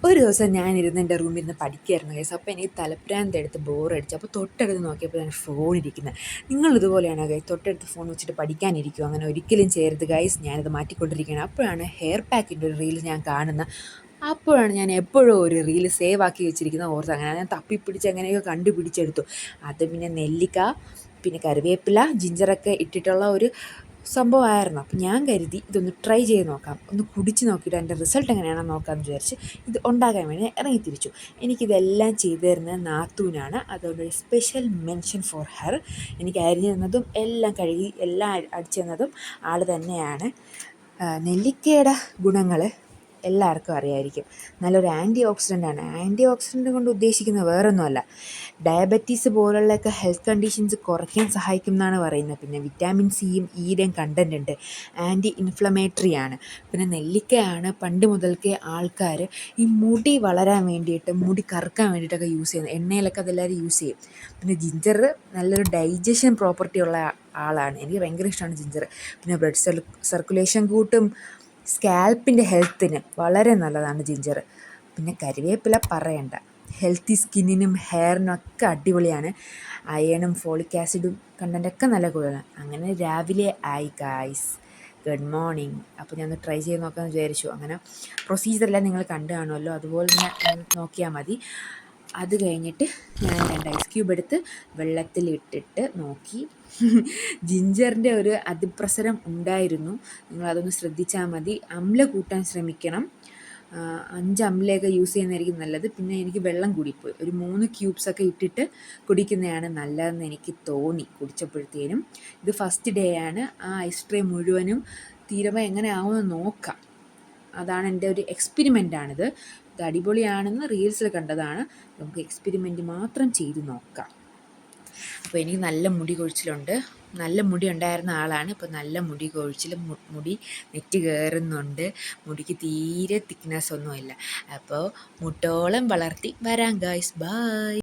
ഒരു ദിവസം ഞാനിരുന്ന് എൻ്റെ റൂമിൽ ഇരുന്ന് പഠിക്കുകയായിരുന്നു ഗൈസ്. അപ്പോൾ എനിക്ക് തലപ്രാന്ത് എടുത്ത് ബോറടിച്ചു. അപ്പോൾ തൊട്ടടുത്ത് നോക്കിയപ്പോൾ ഞാൻ ഫോൺ ഇരിക്കുന്നത്. നിങ്ങളിതുപോലെയാണോ ഗൈസ്? തൊട്ടടുത്ത് ഫോൺ വെച്ചിട്ട് പഠിക്കാനിരിക്കുമോ? അങ്ങനെ ഒരിക്കലും ചെയ്യരുത് ഗൈസ്. ഞാനിത് മാറ്റിക്കൊണ്ടിരിക്കുകയാണ്. അപ്പോഴാണ് ഹെയർ പാക്കിൻ്റെ ഒരു റീൽ ഞാൻ കാണുന്നത്. അപ്പോഴാണ് ഞാൻ എപ്പോഴും ഒരു റീൽ സേവ് ആക്കി വെച്ചിരിക്കുന്നത് ഓർത്ത്. അങ്ങനെ ഞാൻ തപ്പിപ്പിടിച്ച് എങ്ങനെയൊക്കെ കണ്ടുപിടിച്ചെടുത്തു. അത് പിന്നെ നെല്ലിക്ക, പിന്നെ കറിവേപ്പില, ജിഞ്ചറൊക്കെ ഇട്ടിട്ടുള്ള ഒരു സംഭവമായിരുന്നു. അപ്പം ഞാൻ കരുതി ഇതൊന്ന് ട്രൈ ചെയ്ത് നോക്കാം, ഒന്ന് കുടിച്ച് നോക്കിയിട്ട് അതിൻ്റെ റിസൾട്ട് എങ്ങനെയാണെന്ന് നോക്കാമെന്ന് വിചാരിച്ച് ഇത് ഉണ്ടാക്കാൻ വേണ്ടി ഇറങ്ങിത്തിരിച്ചു. എനിക്കിതെല്ലാം ചെയ്തു തരുന്നത് നാത്തൂനാണ്. അതുകൊണ്ട് ഒരു സ്പെഷ്യൽ മെൻഷൻ ഫോർ ഹെർ. എനിക്ക് അരിഞ്ഞു തന്നതും എല്ലാം കഴുകി എല്ലാം അടിച്ചു തന്നതും ആൾ തന്നെയാണ്. നെല്ലിക്കയുടെ ഗുണങ്ങൾ എല്ലാവർക്കും അറിയായിരിക്കും. നല്ലൊരു ആൻറ്റി ഓക്സിഡൻ്റാണ്. ആൻറ്റി ഓക്സിഡൻ്റ് കൊണ്ട് ഉദ്ദേശിക്കുന്നത് വേറൊന്നുമല്ല, ഡയബറ്റീസ് പോലുള്ളൊക്കെ ഹെൽത്ത് കണ്ടീഷൻസ് കുറയ്ക്കാൻ സഹായിക്കും എന്നാണ് പറയുന്നത്. പിന്നെ വിറ്റാമിൻ സിയും ഇയുടെയും കണ്ടൻ്റ് ഉണ്ട്. ആൻറ്റി ഇൻഫ്ലമേറ്ററി ആണ്. പിന്നെ നെല്ലിക്കയാണ് പണ്ട് മുതൽക്കേ ആൾക്കാർ ഈ മുടി വളരാൻ വേണ്ടിയിട്ട്, മുടി കറുക്കാൻ വേണ്ടിയിട്ടൊക്കെ യൂസ് ചെയ്യുന്നത്. എണ്ണയിലൊക്കെ അതെല്ലാവരും യൂസ് ചെയ്യും. പിന്നെ ജിഞ്ചർ നല്ലൊരു ഡൈജഷൻ പ്രോപ്പർട്ടി ഉള്ള ആളാണ്. എനിക്ക് ഭയങ്കര ഇഷ്ടമാണ് ജിഞ്ചർ. പിന്നെ ബ്ലഡ് സർക്കുലേഷൻ കൂട്ടും. സ്കാൽപ്പിൻ്റെ ഹെൽത്തിന് വളരെ നല്ലതാണ് ജിഞ്ചർ. പിന്നെ കരിവേപ്പില പറയണ്ട, ഹെൽത്തി സ്കിന്നിനും ഹെയറിനും ഒക്കെ അടിപൊളിയാണ്. അയണും ഫോളിക് ആസിഡും കണ്ടൻ്റൊക്കെ നല്ല കൂടുതലാണ്. അങ്ങനെ രാവിലെ ആയി ഗായ്സ്, ഗുഡ് മോർണിംഗ്. അപ്പോൾ ഞാൻ ഒന്ന് ട്രൈ ചെയ്ത് നോക്കാമെന്ന് വിചാരിച്ചു. അങ്ങനെ പ്രൊസീജിയറെല്ലാം നിങ്ങൾ കണ്ടു കാണുമല്ലോ, അതുപോലെ തന്നെ നോക്കിയാൽ മതി. അത് കഴിഞ്ഞിട്ട് ഞാൻ 2 ഐസ് ക്യൂബ് എടുത്ത് വെള്ളത്തിലിട്ടിട്ട് നോക്കി. ജിഞ്ചറിൻ്റെ ഒരു അതിപ്രസരം ഉണ്ടായിരുന്നു. നിങ്ങളതൊന്ന് ശ്രദ്ധിച്ചാൽ മതി. അമ്ല കൂട്ടാൻ ശ്രമിക്കണം. 5 അമ്ലയൊക്കെ യൂസ് ചെയ്യുന്നതായിരിക്കും നല്ലത്. പിന്നെ എനിക്ക് വെള്ളം കൂടിപ്പോയി. ഒരു 3 ക്യൂബ്സൊക്കെ ഇട്ടിട്ട് കുടിക്കുന്നതാണ് നല്ലതെന്ന് എനിക്ക് തോന്നി കുടിച്ചപ്പോഴത്തേനും. ഇത് ഫസ്റ്റ് ഡേ ആണ്. ആ ഐസ് ട്രേ മുഴുവനും തീരുമ്പോൾ എങ്ങനെ ആവുമെന്ന് നോക്കാം. അതാണ് എൻ്റെ ഒരു എക്സ്പെരിമെൻ്റാണിത്. ഇത് അടിപൊളിയാണെന്ന് റീൽസിൽ കണ്ടതാണ്. നമുക്ക് എക്സ്പെരിമെൻ്റ് മാത്രം ചെയ്ത് നോക്കാം. അപ്പോൾ എനിക്ക് നല്ല മുടി കൊഴിച്ചിലുണ്ട്. നല്ല മുടി ഉണ്ടായിരുന്ന ആളാണ്. ഇപ്പോൾ നല്ല മുടി കൊഴിച്ചിലും മുടി നെറ്റ് കയറുന്നുണ്ട്. മുടിക്ക് തീരെ തിക്നെസ് ഒന്നുമില്ല. അപ്പോൾ മുട്ടോളം വളർത്തി വരാം ഗായ്സ്. ബൈ.